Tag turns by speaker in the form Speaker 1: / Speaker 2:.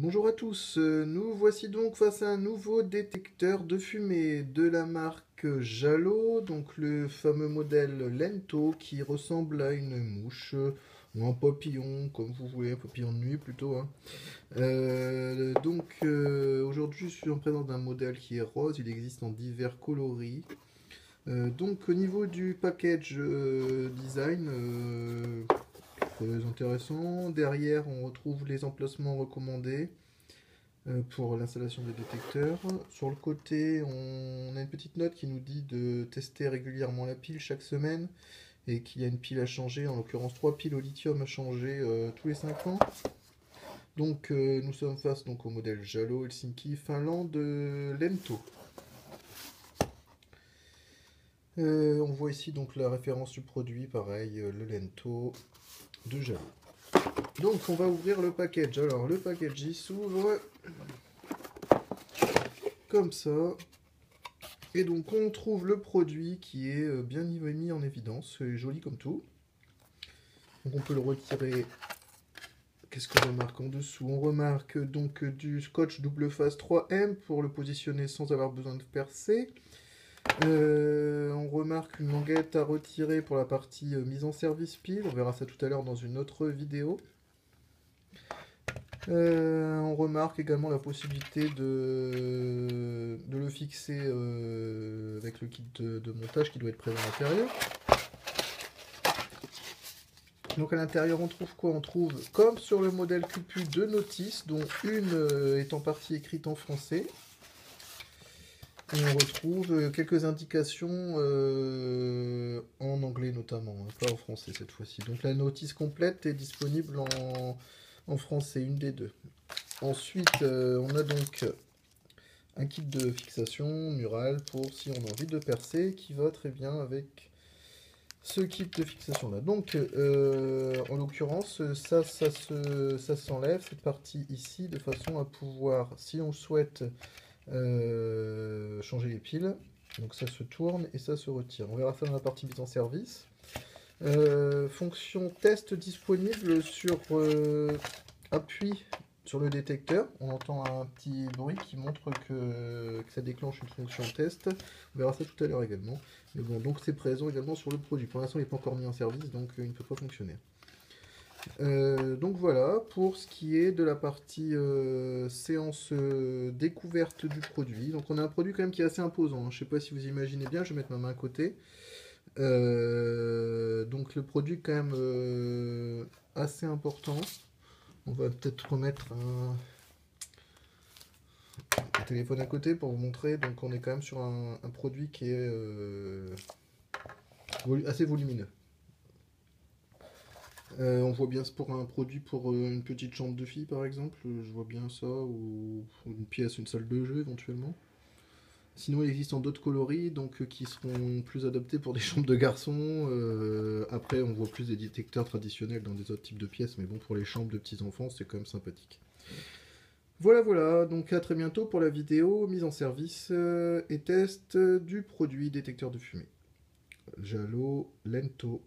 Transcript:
Speaker 1: Bonjour à tous, nous voici donc face à un nouveau détecteur de fumée de la marque Jallo, donc le fameux modèle Lento qui ressemble à une mouche ou un papillon, comme vous voulez, un papillon de nuit plutôt, hein. Aujourd'hui je suis en présence d'un modèle qui est rose, il existe en divers coloris. Donc au niveau du package design, très intéressant. Derrière on retrouve les emplacements recommandés pour l'installation des détecteurs. Sur le côté, on a une petite note qui nous dit de tester régulièrement la pile chaque semaine et qu'il y a une pile à changer, en l'occurrence 3 piles au lithium à changer tous les 5 ans. Donc nous sommes face donc, au modèle Jallo Helsinki Finlande Lento. On voit ici donc la référence du produit, pareil, le Lento de Jallo. Donc on va ouvrir le package. Alors le package il s'ouvre comme ça. Et donc on trouve le produit qui est bien mis en évidence, c'est joli comme tout. Donc on peut le retirer. Qu'est-ce qu'on remarque en dessous? On remarque donc du scotch double face 3M pour le positionner sans avoir besoin de percer. On remarque une languette à retirer pour la partie mise en service pile. On verra ça tout à l'heure dans une autre vidéo. On remarque également la possibilité de le fixer avec le kit de montage qui doit être présent à l'intérieur. Donc à l'intérieur on trouve quoi? On trouve, comme sur le modèle QPU, deux notices, dont une est en partie écrite en français. Et on retrouve quelques indications en anglais notamment, hein, pas en français cette fois-ci. Donc la notice complète est disponible en français, une des deux. Ensuite, on a donc un kit de fixation murale pour si on a envie de percer, qui va très bien avec ce kit de fixation là. Donc, en l'occurrence, ça s'enlève, cette partie ici, de façon à pouvoir, si on souhaite changer les piles, donc ça se tourne et ça se retire. On verra ça dans la partie mise en service. Fonction test disponible sur appui sur le détecteur. On entend un petit bruit qui montre que ça déclenche une fonction test. On verra ça tout à l'heure également. Mais bon, donc c'est présent également sur le produit. Pour l'instant, il n'est pas encore mis en service, donc il ne peut pas fonctionner. Donc voilà, pour ce qui est de la partie séance découverte du produit. Donc on a un produit quand même qui est assez imposant, hein. Je ne sais pas si vous imaginez bien, je vais mettre ma main à côté. Donc le produit quand même assez important. On va peut-être remettre un téléphone à côté pour vous montrer. Donc on est quand même sur un produit qui est assez volumineux. On voit bien pour un produit pour une petite chambre de fille par exemple, je vois bien ça, ou une pièce, une salle de jeu éventuellement. Sinon il existe en d'autres coloris donc qui seront plus adaptés pour des chambres de garçons. Après on voit plus des détecteurs traditionnels dans des autres types de pièces, mais bon pour les chambres de petits enfants c'est quand même sympathique. Voilà voilà, donc à très bientôt pour la vidéo mise en service et test du produit détecteur de fumée. Jallo Lento.